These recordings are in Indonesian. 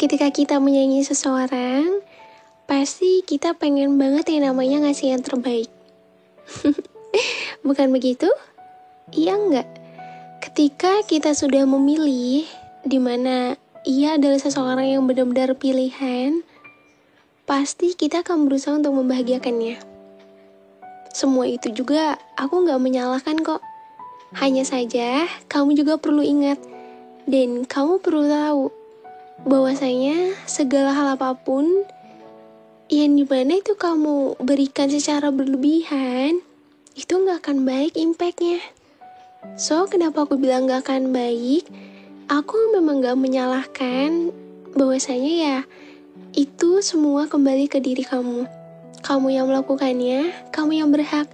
Ketika kita menyayangi seseorang, pasti kita pengen banget yang namanya ngasih yang terbaik. Bukan begitu? Iya enggak? Ketika kita sudah memilih di mana ia adalah seseorang yang benar-benar pilihan, pasti kita akan berusaha untuk membahagiakannya. Semua itu juga aku gak menyalahkan kok. Hanya saja kamu juga perlu ingat dan kamu perlu tahu bahwasanya segala hal apapun yang dimana itu kamu berikan secara berlebihan, itu gak akan baik impactnya. So, kenapa aku bilang gak akan baik? Aku memang gak menyalahkan bahwasanya ya itu semua kembali ke diri kamu. Kamu yang melakukannya, kamu yang berhak.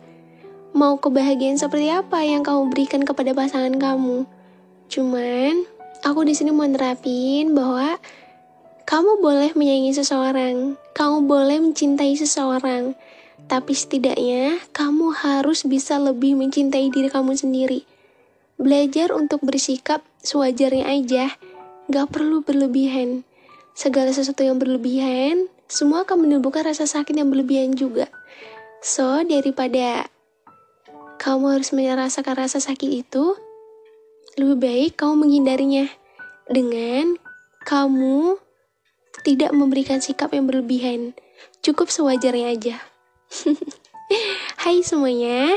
Mau kebahagiaan seperti apa yang kamu berikan kepada pasangan kamu? Cuman, aku di sini mau nerapin bahwa kamu boleh menyayangi seseorang, kamu boleh mencintai seseorang, tapi setidaknya kamu harus bisa lebih mencintai diri kamu sendiri. Belajar untuk bersikap sewajarnya aja, gak perlu berlebihan. Segala sesuatu yang berlebihan, semua akan menimbulkan rasa sakit yang berlebihan juga. So, daripada kamu harus merasakan rasa sakit itu, lebih baik kamu menghindarinya dengan kamu tidak memberikan sikap yang berlebihan. Cukup sewajarnya aja. Hai semuanya,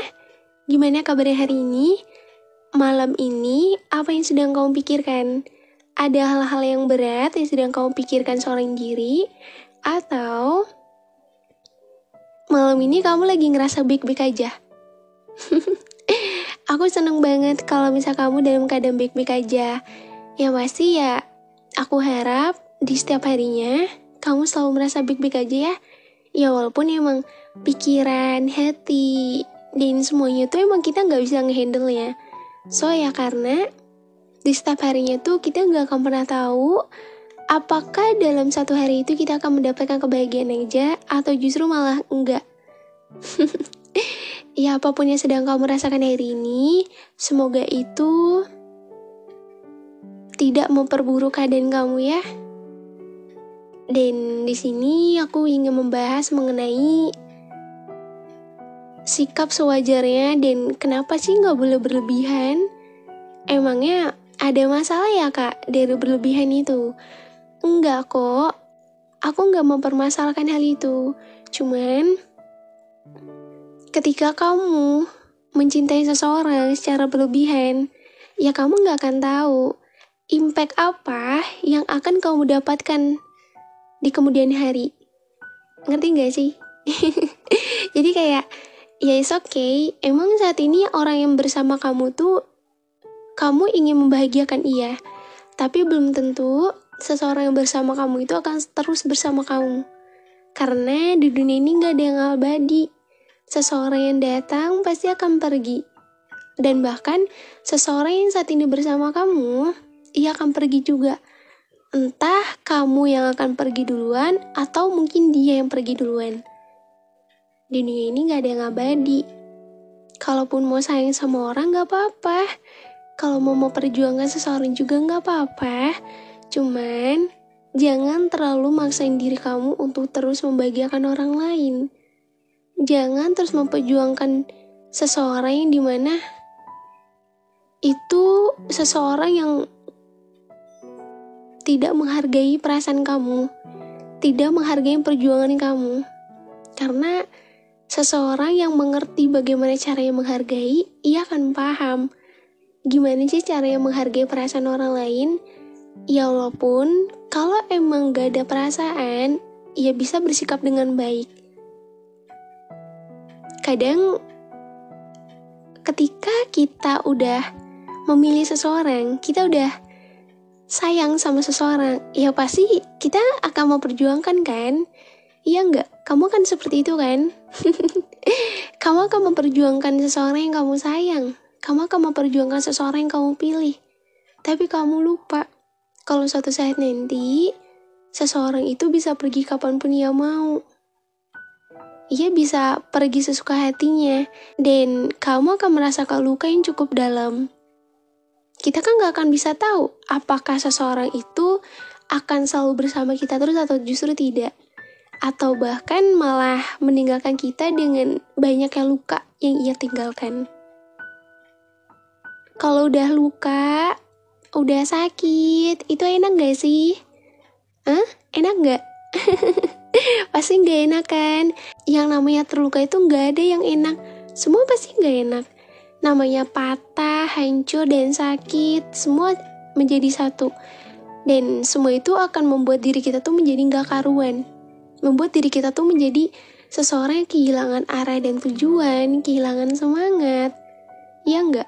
gimana kabarnya hari ini? Malam ini, apa yang sedang kamu pikirkan? Ada hal-hal yang berat yang sedang kamu pikirkan seorang diri? Atau malam ini kamu lagi ngerasa baik-baik aja? Aku seneng banget kalau misal kamu dalam keadaan baik-baik aja. Yang pasti ya, aku harap di setiap harinya kamu selalu merasa baik-baik aja ya. Ya walaupun emang pikiran, hati, dan semuanya tuh emang kita gak bisa ngehandle ya. So ya karena di setiap harinya tuh kita gak akan pernah tahu apakah dalam satu hari itu kita akan mendapatkan kebahagiaan aja atau justru malah enggak. Ya apapun yang sedang kamu rasakan hari ini, semoga itu tidak memperburuk keadaan kamu ya. Dan di sini aku ingin membahas mengenai sikap sewajarnya dan kenapa sih nggak boleh berlebihan? Emangnya ada masalah ya kak dari berlebihan itu? Enggak kok, aku nggak mempermasalahkan hal itu. Cuman ketika kamu mencintai seseorang secara berlebihan, ya kamu gak akan tahu impact apa yang akan kamu dapatkan di kemudian hari. Ngerti gak sih? Jadi kayak, ya it's okay, emang saat ini orang yang bersama kamu tuh, kamu ingin membahagiakan iya, tapi belum tentu seseorang yang bersama kamu itu akan terus bersama kamu. Karena di dunia ini gak ada yang abadi. Seseorang yang datang pasti akan pergi. Dan bahkan seseorang yang saat ini bersama kamu, ia akan pergi juga. Entah kamu yang akan pergi duluan atau mungkin dia yang pergi duluan. Di dunia ini gak ada yang abadi. Kalaupun mau sayang sama orang gak apa-apa. Kalau mau perjuangkan seseorang juga gak apa-apa. Cuman jangan terlalu maksain diri kamu untuk terus membahagiakan orang lain. Jangan terus memperjuangkan seseorang yang dimana itu seseorang yang tidak menghargai perasaan kamu, tidak menghargai perjuangan kamu. Karena seseorang yang mengerti bagaimana caranya menghargai, ia akan paham gimana sih caranya menghargai perasaan orang lain. Ya walaupun kalau emang gak ada perasaan, ia bisa bersikap dengan baik. Kadang ketika kita udah memilih seseorang, kita udah sayang sama seseorang, ya pasti kita akan memperjuangkan kan? Iya enggak? Kamu kan seperti itu kan? Kamu akan memperjuangkan seseorang yang kamu sayang. Kamu akan memperjuangkan seseorang yang kamu pilih. Tapi kamu lupa kalau suatu saat nanti seseorang itu bisa pergi kapanpun ia mau. Ia bisa pergi sesuka hatinya, dan kamu akan merasakan luka yang cukup dalam. Kita kan gak akan bisa tahu apakah seseorang itu akan selalu bersama kita terus atau justru tidak. Atau bahkan malah meninggalkan kita dengan banyaknya luka yang ia tinggalkan. Kalau udah luka, udah sakit, itu enak gak sih? Hah? Enak gak? Pasti gak enak kan? Yang namanya terluka itu gak ada yang enak. Semua pasti gak enak. Namanya patah, hancur, dan sakit, semua menjadi satu. Dan semua itu akan membuat diri kita tuh menjadi gak karuan. Membuat diri kita tuh menjadi seseorang yang kehilangan arah dan tujuan, kehilangan semangat. Ya enggak?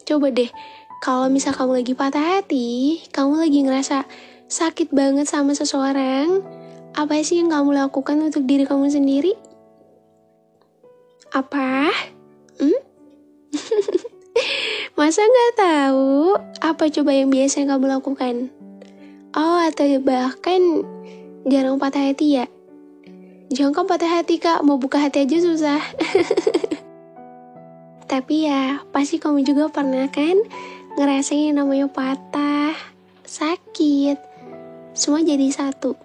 Coba deh, kalau misal kamu lagi patah hati, kamu lagi ngerasa sakit banget sama seseorang, apa sih yang kamu lakukan untuk diri kamu sendiri? Apa? Masa nggak tahu? Apa coba yang biasa yang kamu lakukan? Oh, atau bahkan jarang patah hati ya? Jangan kan patah hati kak, mau buka hati aja susah. Tapi ya, pasti kamu juga pernah kan ngerasain yang namanya patah, sakit, semua jadi satu.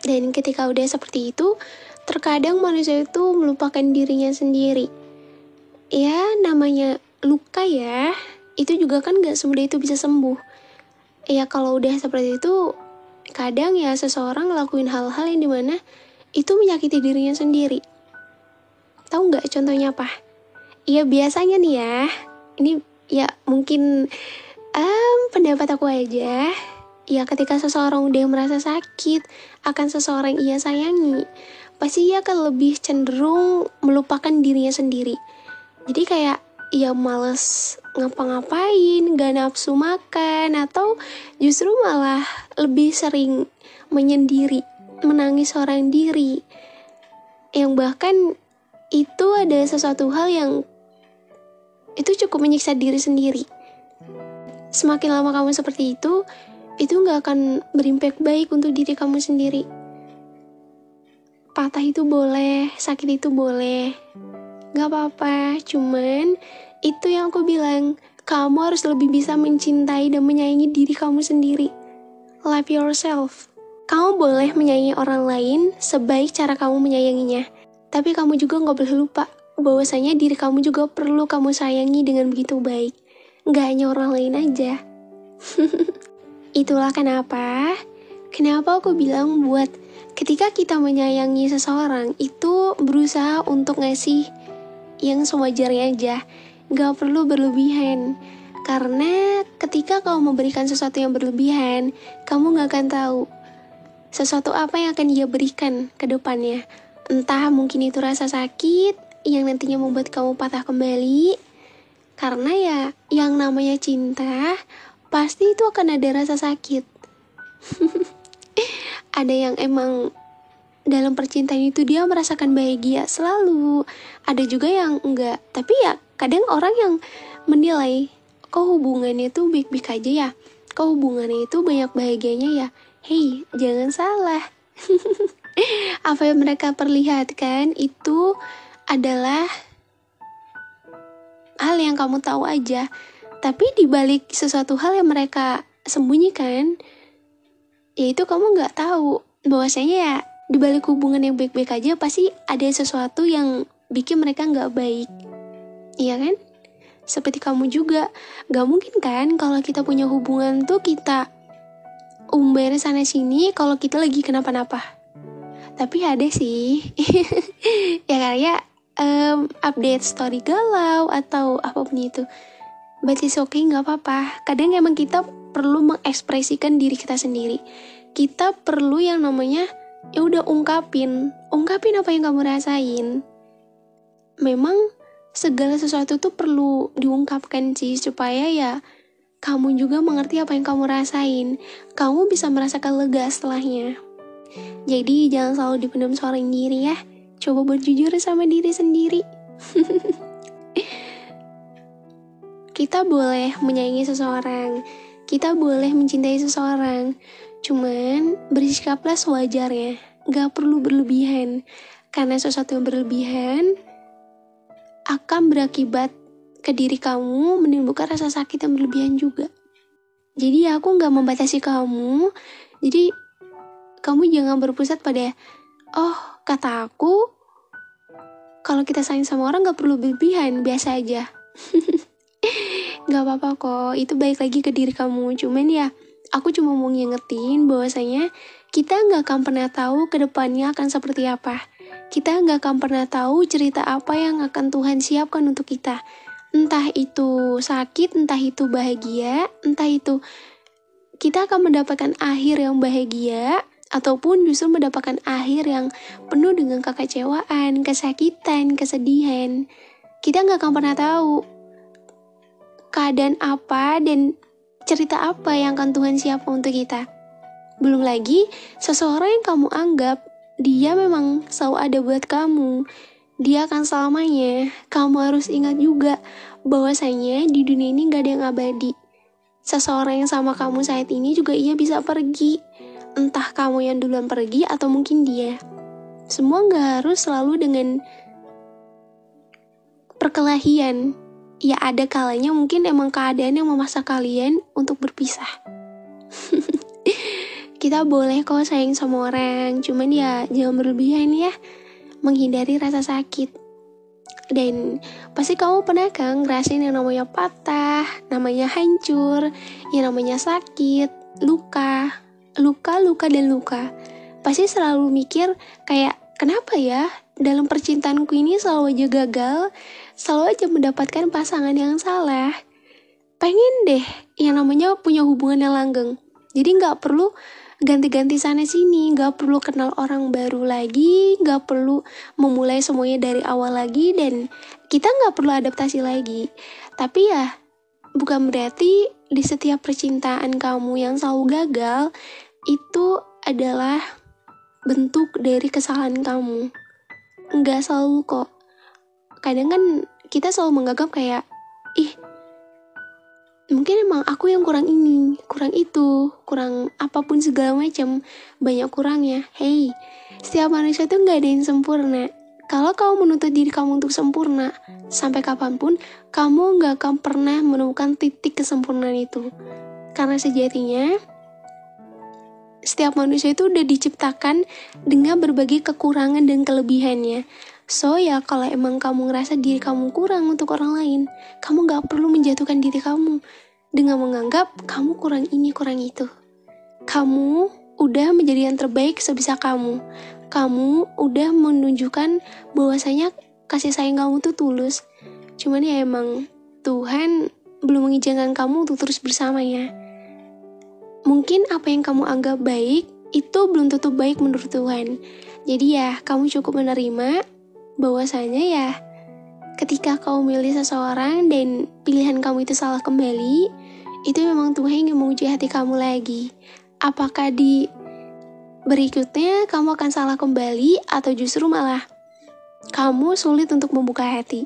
Dan ketika udah seperti itu, terkadang manusia itu melupakan dirinya sendiri. Ya, namanya luka ya, itu juga kan gak semudah itu bisa sembuh. Ya kalau udah seperti itu, kadang ya seseorang ngelakuin hal-hal yang dimana itu menyakiti dirinya sendiri. Tahu gak contohnya apa? Ya biasanya nih ya, ini ya mungkin pendapat aku aja. Ya ketika seseorang udah merasa sakit akan seseorang ia sayangi, pasti ia akan lebih cenderung melupakan dirinya sendiri. Jadi kayak ia males ngapa-ngapain, gak nafsu makan, atau justru malah lebih sering menyendiri, menangis seorang diri. Yang bahkan itu ada sesuatu hal yang itu cukup menyiksa diri sendiri. Semakin lama kamu seperti itu gak akan berimpact baik untuk diri kamu sendiri. Patah itu boleh, sakit itu boleh, gak apa-apa. Cuman itu yang aku bilang, kamu harus lebih bisa mencintai dan menyayangi diri kamu sendiri. Love yourself. Kamu boleh menyayangi orang lain sebaik cara kamu menyayanginya, tapi kamu juga gak boleh lupa bahwasanya diri kamu juga perlu kamu sayangi dengan begitu baik. Gak hanya orang lain aja. Itulah kenapa aku bilang buat ketika kita menyayangi seseorang itu berusaha untuk ngasih yang sewajarnya aja. Gak perlu berlebihan. Karena ketika kamu memberikan sesuatu yang berlebihan, kamu gak akan tahu sesuatu apa yang akan dia berikan ke depannya. Entah mungkin itu rasa sakit yang nantinya membuat kamu patah kembali. Karena ya yang namanya cinta pasti itu akan ada rasa sakit. Ada yang emang dalam percintaan itu dia merasakan bahagia selalu, ada juga yang enggak. Tapi ya kadang orang yang menilai kok hubungannya itu baik-baik aja ya, kok hubungannya itu banyak bahagianya ya. Hey, jangan salah. Apa yang mereka perlihatkan itu adalah hal yang kamu tahu aja. Tapi dibalik sesuatu hal yang mereka sembunyikan, yaitu kamu gak tahu bahwasanya ya dibalik hubungan yang baik-baik aja pasti ada sesuatu yang bikin mereka gak baik. Iya kan? Seperti kamu juga, gak mungkin kan kalau kita punya hubungan tuh kita umbar sana sini kalau kita lagi kenapa-napa. Tapi ada sih. Ya kayak update story galau atau apapun itu. But it's okay, gak apa-apa. Kadang emang kita perlu mengekspresikan diri kita sendiri. Kita perlu yang namanya ya udah ungkapin apa yang kamu rasain. Memang segala sesuatu tuh perlu diungkapkan sih, supaya ya kamu juga mengerti apa yang kamu rasain. Kamu bisa merasakan lega setelahnya. Jadi jangan selalu dipendam seorang diri ya. Coba berjujur sama diri sendiri. Kita boleh menyayangi seseorang, kita boleh mencintai seseorang, cuman bersikaplah sewajarnya, gak perlu berlebihan. Karena sesuatu yang berlebihan akan berakibat ke diri kamu, menimbulkan rasa sakit yang berlebihan juga. Jadi aku gak membatasi kamu. Jadi kamu jangan berpusat pada, oh kata aku, kalau kita sayang sama orang gak perlu berlebihan, biasa aja. Gak apa-apa kok, itu balik lagi ke diri kamu. Cuman ya, aku cuma mau ngingetin bahwasanya kita gak akan pernah tahu ke depannya akan seperti apa. Kita gak akan pernah tahu cerita apa yang akan Tuhan siapkan untuk kita. Entah itu sakit, entah itu bahagia, entah itu kita akan mendapatkan akhir yang bahagia, ataupun justru mendapatkan akhir yang penuh dengan kekecewaan, kesakitan, kesedihan. Kita gak akan pernah tahu keadaan apa dan cerita apa yang akan Tuhan siapkan untuk kita. Belum lagi, seseorang yang kamu anggap dia memang selalu ada buat kamu, dia akan selamanya. Kamu harus ingat juga bahwasanya di dunia ini gak ada yang abadi. Seseorang yang sama kamu saat ini juga ia bisa pergi. Entah kamu yang duluan pergi atau mungkin dia. Semua gak harus selalu dengan perkelahian. Ya ada kalanya mungkin emang keadaan yang memaksa kalian untuk berpisah. Kita boleh kok sayang sama orang, cuman ya jangan berlebihan ya, menghindari rasa sakit. Dan pasti kamu pernah kan ngerasain yang namanya patah, namanya hancur, yang namanya sakit, luka, dan luka. Pasti selalu mikir kayak, kenapa ya dalam percintaanku ini selalu aja gagal, selalu aja mendapatkan pasangan yang salah. Pengen deh yang namanya punya hubungan yang langgeng. Jadi gak perlu ganti-ganti sana sini, gak perlu kenal orang baru lagi, gak perlu memulai semuanya dari awal lagi, dan kita gak perlu adaptasi lagi. Tapi ya bukan berarti di setiap percintaan kamu yang selalu gagal itu adalah bentuk dari kesalahan kamu. Gak selalu kok. Kadang kan kita selalu menganggap kayak, mungkin emang aku yang kurang ini, kurang itu, kurang apapun segala macam, banyak kurangnya. Hey, setiap manusia tuh gak ada yang sempurna. Kalau kamu menuntut diri kamu untuk sempurna, sampai kapanpun, kamu gak akan pernah menemukan titik kesempurnaan itu. Karena sejatinya, setiap manusia itu udah diciptakan dengan berbagai kekurangan dan kelebihannya. So ya kalau emang kamu ngerasa diri kamu kurang untuk orang lain, kamu gak perlu menjatuhkan diri kamu dengan menganggap kamu kurang ini, kurang itu. Kamu udah menjadi yang terbaik sebisa kamu. Kamu udah menunjukkan bahwasanya kasih sayang kamu tuh tulus. Cuman ya emang Tuhan belum mengizinkan kamu untuk terus bersamanya. Mungkin apa yang kamu anggap baik itu belum tentu baik menurut Tuhan. Jadi ya kamu cukup menerima bahwasanya ya ketika kau milih seseorang dan pilihan kamu itu salah kembali, itu memang Tuhan yang menguji hati kamu lagi. Apakah di berikutnya kamu akan salah kembali atau justru malah kamu sulit untuk membuka hati?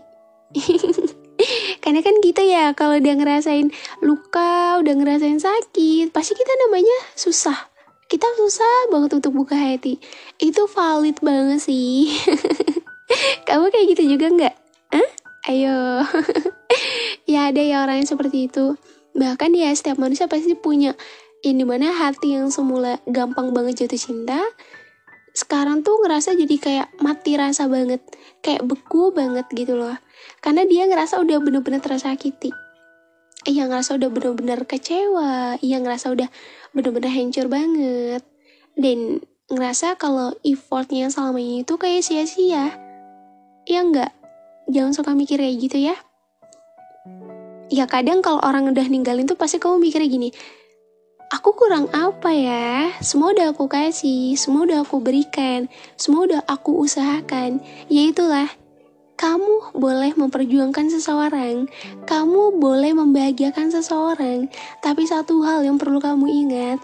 Karena kan gitu ya, kalau udah ngerasain luka, udah ngerasain sakit, pasti kita namanya susah. Kita susah banget untuk buka hati. Itu valid banget sih. Kamu kayak gitu juga nggak? Ayo. Ya ada ya orang yang seperti itu. Bahkan ya setiap manusia pasti punya yang dimana hati yang semula gampang banget jatuh cinta, sekarang tuh ngerasa jadi kayak mati rasa banget, kayak beku banget gitu loh. Karena dia ngerasa udah bener-bener tersakiti. Ia ngerasa udah bener-bener kecewa, ia ngerasa udah bener-bener hancur banget. Dan ngerasa kalau effortnya selama ini tuh kayak sia-sia. Ya enggak? Jangan suka mikir kayak gitu ya. Ya kadang kalau orang udah ninggalin tuh pasti kamu mikirnya gini, aku kurang apa ya? Semua udah aku kasih, semua udah aku berikan, semua udah aku usahakan. Ya itulah, kamu boleh memperjuangkan seseorang, kamu boleh membahagiakan seseorang, tapi satu hal yang perlu kamu ingat,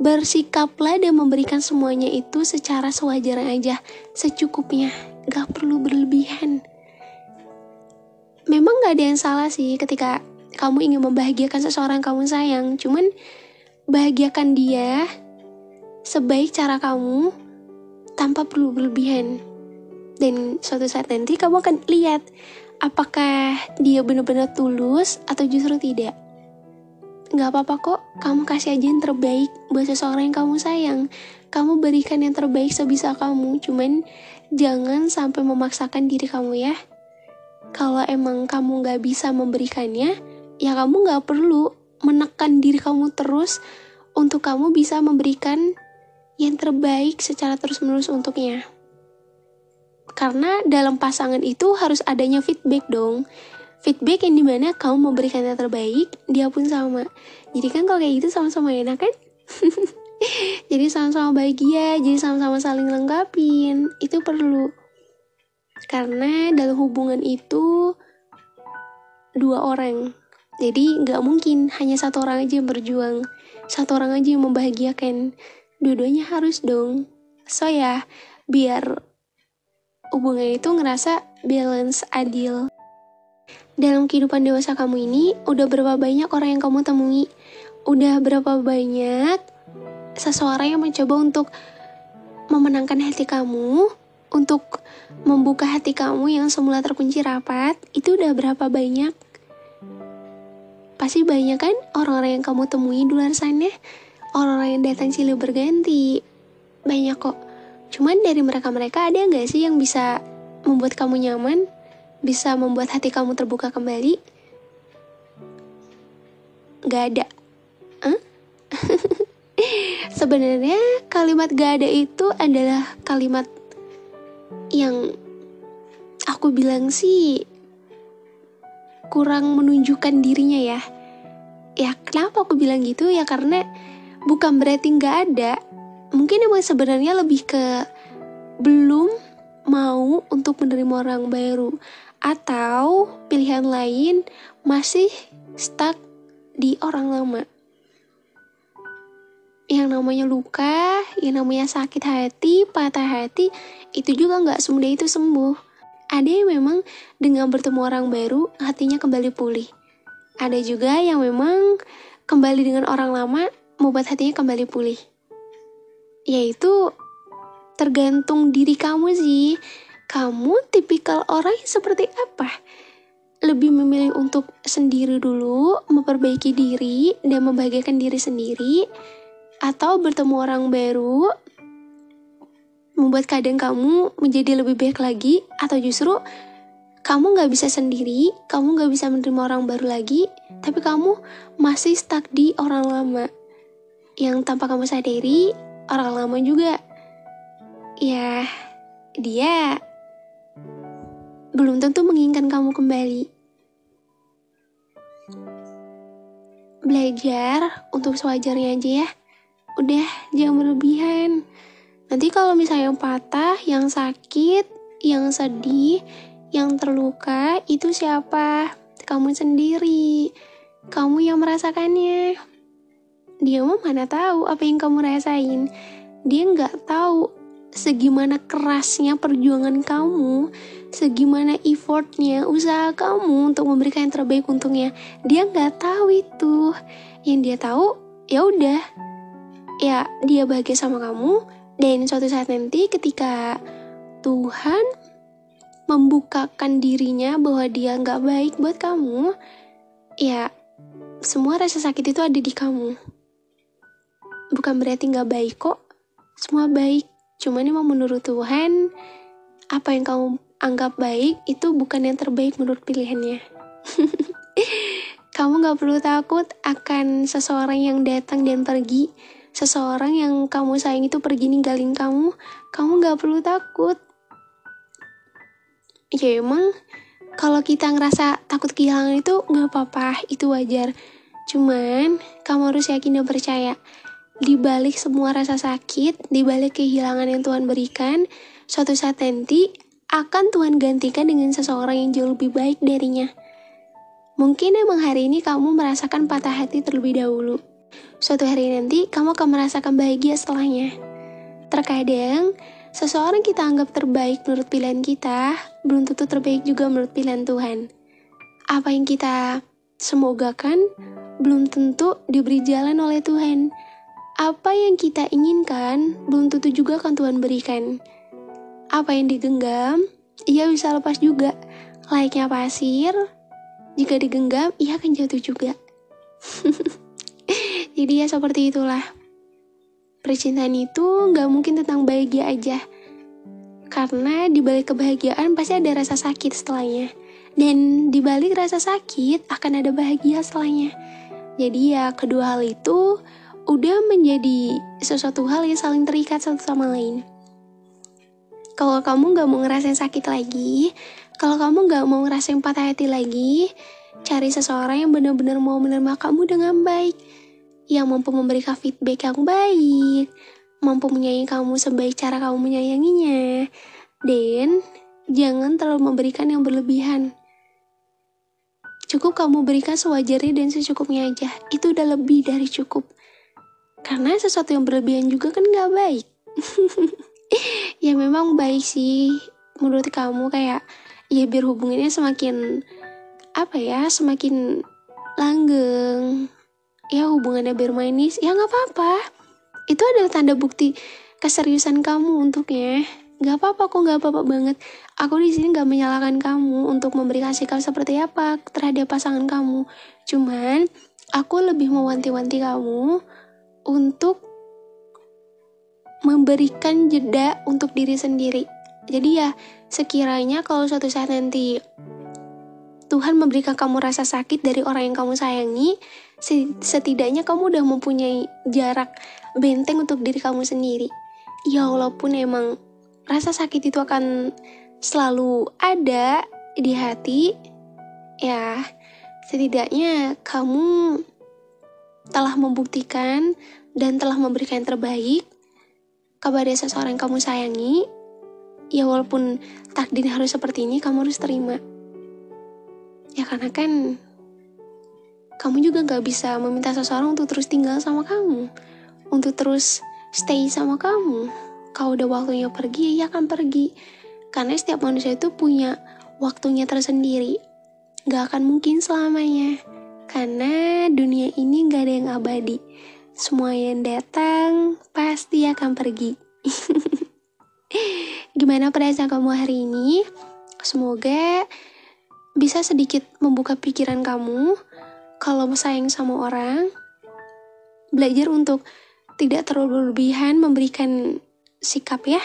bersikaplah dan memberikan semuanya itu secara sewajarnya aja, secukupnya, gak perlu berlebihan. Memang gak ada yang salah sih ketika kamu ingin membahagiakan seseorang kamu sayang, cuman bahagiakan dia sebaik cara kamu tanpa perlu berlebihan. Dan suatu saat nanti kamu akan lihat apakah dia benar-benar tulus atau justru tidak. Gak apa-apa kok, kamu kasih aja yang terbaik buat seseorang yang kamu sayang. Kamu berikan yang terbaik sebisa kamu, cuman jangan sampai memaksakan diri kamu ya. Kalau emang kamu gak bisa memberikannya, ya kamu gak perlu menekan diri kamu terus untuk kamu bisa memberikan yang terbaik secara terus-menerus untuknya. Karena dalam pasangan itu harus adanya feedback dong. Feedback yang dimana kamu memberikan yang terbaik, dia pun sama. Jadi kan kalau kayak gitu sama-sama enak kan? Jadi sama-sama bahagia, jadi sama-sama saling lengkapin. Itu perlu. Karena dalam hubungan itu 2 orang. Jadi gak mungkin hanya 1 orang aja yang berjuang. 1 orang aja yang membahagiakan. Dua-duanya harus dong. So ya, biar hubungan itu ngerasa balance, adil. Dalam kehidupan dewasa kamu ini, udah berapa banyak orang yang kamu temui? Udah berapa banyak seseorang yang mencoba untuk memenangkan hati kamu, untuk membuka hati kamu yang semula terkunci rapat? Itu udah berapa banyak? Pasti banyak kan orang-orang yang kamu temui di luar sana? Orang-orang yang datang silih berganti. Banyak kok. Cuman dari mereka-mereka ada gak sih yang bisa membuat kamu nyaman? Bisa membuat hati kamu terbuka kembali? Gak ada. Sebenarnya kalimat gak ada itu adalah kalimat yang aku bilang sih kurang menunjukkan dirinya ya. Ya kenapa aku bilang gitu? Ya karena bukan berarti gak ada. Mungkin emang sebenarnya lebih ke belum mau untuk menerima orang baru. Atau pilihan lain masih stuck di orang lama. Yang namanya luka, yang namanya sakit hati, patah hati, itu juga gak semudah itu sembuh. Ada yang memang dengan bertemu orang baru, hatinya kembali pulih. Ada juga yang memang kembali dengan orang lama, membuat hatinya kembali pulih. Yaitu tergantung diri kamu sih. Kamu tipikal orang yang seperti apa? Lebih memilih untuk sendiri dulu, memperbaiki diri, dan membahagiakan diri sendiri, atau bertemu orang baru, membuat keadaan kamu menjadi lebih baik lagi, atau justru kamu gak bisa sendiri, kamu gak bisa menerima orang baru lagi, tapi kamu masih stuck di orang lama. Yang tanpa kamu sadari, orang lama juga, ya dia belum tentu menginginkan kamu kembali. Belajar untuk sewajarnya aja ya. Udah, jangan berlebihan. Nanti kalau misalnya yang patah, yang sakit, yang sedih, yang terluka, itu siapa? Kamu sendiri. Kamu yang merasakannya. Dia mah mana tahu apa yang kamu rasain. Dia nggak tahu segimana kerasnya perjuangan kamu, segimana effortnya, usaha kamu untuk memberikan yang terbaik untungnya. Dia nggak tahu itu. Yang dia tahu, ya udah, ya dia bahagia sama kamu. Dan suatu saat nanti ketika Tuhan membukakan dirinya bahwa dia nggak baik buat kamu, ya semua rasa sakit itu ada di kamu. Bukan berarti nggak baik kok, semua baik. Cuman emang menurut Tuhan, apa yang kamu anggap baik itu bukan yang terbaik menurut pilihannya. Kamu gak perlu takut akan seseorang yang datang dan pergi. Seseorang yang kamu sayang itu pergi ninggalin kamu. Kamu gak perlu takut. Ya emang kalau kita ngerasa takut kehilangan itu gak apa-apa, itu wajar. Cuman kamu harus yakin dan percaya, di balik semua rasa sakit, di balik kehilangan yang Tuhan berikan, suatu saat nanti akan Tuhan gantikan dengan seseorang yang jauh lebih baik darinya. Mungkin emang hari ini kamu merasakan patah hati terlebih dahulu. Suatu hari nanti kamu akan merasakan bahagia setelahnya. Terkadang seseorang kita anggap terbaik menurut pilihan kita, belum tentu terbaik juga menurut pilihan Tuhan. Apa yang kita semogakan belum tentu diberi jalan oleh Tuhan. Apa yang kita inginkan, belum tentu juga akan Tuhan berikan. Apa yang digenggam, ia bisa lepas juga. Layaknya pasir, jika digenggam, ia akan jatuh juga. Jadi ya seperti itulah. Percintaan itu gak mungkin tentang bahagia aja. Karena di balik kebahagiaan pasti ada rasa sakit setelahnya. Dan di balik rasa sakit akan ada bahagia setelahnya. Jadi ya kedua hal itu udah menjadi sesuatu hal yang saling terikat satu sama lain. Kalau kamu gak mau ngerasain sakit lagi, kalau kamu gak mau ngerasain patah hati lagi, cari seseorang yang benar-benar mau menerima kamu dengan baik, yang mampu memberikan feedback yang baik, mampu menyayangi kamu sebaik cara kamu menyayanginya, dan jangan terlalu memberikan yang berlebihan. Cukup kamu berikan sewajarnya dan secukupnya aja, itu udah lebih dari cukup. Karena sesuatu yang berlebihan juga kan gak baik. Ya memang baik sih menurut kamu, kayak ya biar hubungannya semakin semakin langgeng, ya hubungannya biar manis, ya gak apa-apa. Itu adalah tanda bukti keseriusan kamu untuknya. Gak apa-apa kok, gak apa-apa banget. Aku di sini gak menyalahkan kamu untuk memberikan sikap seperti apa terhadap pasangan kamu. Cuman aku lebih mewanti-wanti kamu untuk memberikan jeda untuk diri sendiri. Jadi ya sekiranya kalau suatu saat nanti Tuhan memberikan kamu rasa sakit dari orang yang kamu sayangi, setidaknya kamu udah mempunyai jarak benteng untuk diri kamu sendiri. Ya walaupun emang rasa sakit itu akan selalu ada di hati, ya setidaknya kamu telah membuktikan dan telah memberikan yang terbaik kepada seseorang yang kamu sayangi. Ya walaupun takdirnya harus seperti ini, kamu harus terima. Ya karena kan kamu juga gak bisa meminta seseorang untuk terus tinggal sama kamu, untuk terus stay sama kamu. Kalau udah waktunya pergi, ya akan pergi. Karena setiap manusia itu punya waktunya tersendiri, gak akan mungkin selamanya. Karena dunia ini gak ada yang abadi. Semua yang datang pasti akan pergi. Gimana perasaan kamu hari ini? Semoga bisa sedikit membuka pikiran kamu. Kalau sayang sama orang, belajar untuk tidak terlalu berlebihan memberikan sikap ya.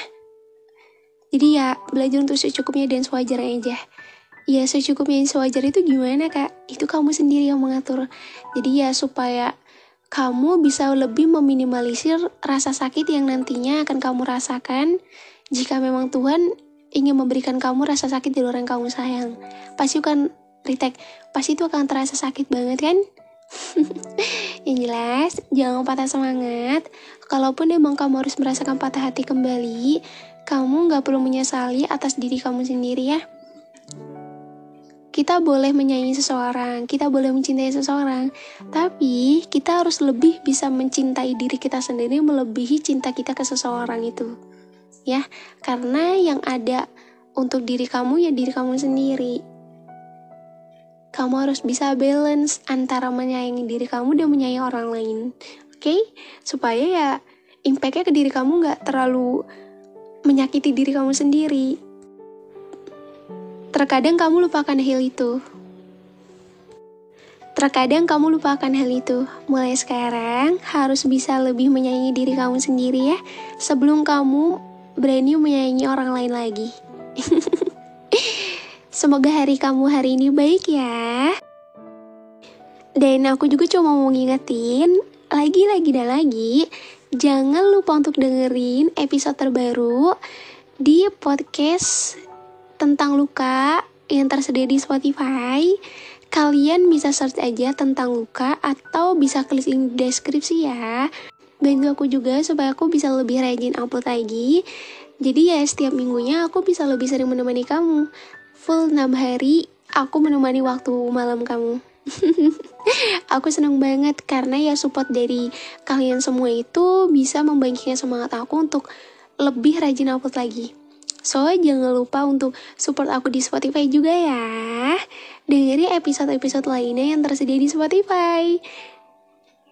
Jadi ya belajar untuk secukupnya dan sewajarnya aja. Ya secukupnya dan sewajar itu gimana kak? Itu kamu sendiri yang mengatur. Jadi ya supaya kamu bisa lebih meminimalisir rasa sakit yang nantinya akan kamu rasakan jika memang Tuhan ingin memberikan kamu rasa sakit dari orang yang kamu sayang. Pasti itu akan terasa sakit banget kan? Yang jelas, jangan patah semangat. Kalaupun emang kamu harus merasakan patah hati kembali, kamu gak perlu menyesali atas diri kamu sendiri ya. Kita boleh menyayangi seseorang, kita boleh mencintai seseorang, tapi kita harus lebih bisa mencintai diri kita sendiri melebihi cinta kita ke seseorang itu. Ya, karena yang ada untuk diri kamu ya diri kamu sendiri. Kamu harus bisa balance antara menyayangi diri kamu dan menyayangi orang lain. Oke? Supaya ya impact-nya ke diri kamu gak terlalu menyakiti diri kamu sendiri. Terkadang kamu lupakan hal itu. Mulai sekarang harus bisa lebih menyayangi diri kamu sendiri ya, sebelum kamu berani menyayangi orang lain lagi. Semoga hari kamu hari ini baik ya. Dan aku juga cuma mau ngingetin lagi, jangan lupa untuk dengerin episode terbaru di podcast tentang luka yang tersedia di Spotify. Kalian bisa search aja tentang luka atau bisa klik link di deskripsi ya. Bantu aku juga supaya aku bisa lebih rajin upload lagi. Jadi ya setiap minggunya aku bisa lebih sering menemani kamu. Full 6 hari aku menemani waktu malam kamu. Aku senang banget karena ya support dari kalian semua itu bisa membangkitkan semangat aku untuk lebih rajin upload lagi. So jangan lupa untuk support aku di Spotify juga ya. Dengerin episode-episode lainnya yang tersedia di Spotify.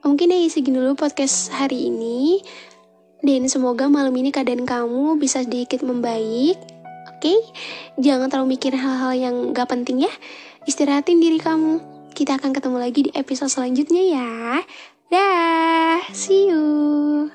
Mungkin ya segini dulu podcast hari ini. Dan semoga malam ini keadaan kamu bisa sedikit membaik. Oke? Jangan terlalu mikir hal-hal yang gak penting ya. Istirahatin diri kamu. Kita akan ketemu lagi di episode selanjutnya ya. Dah, see you.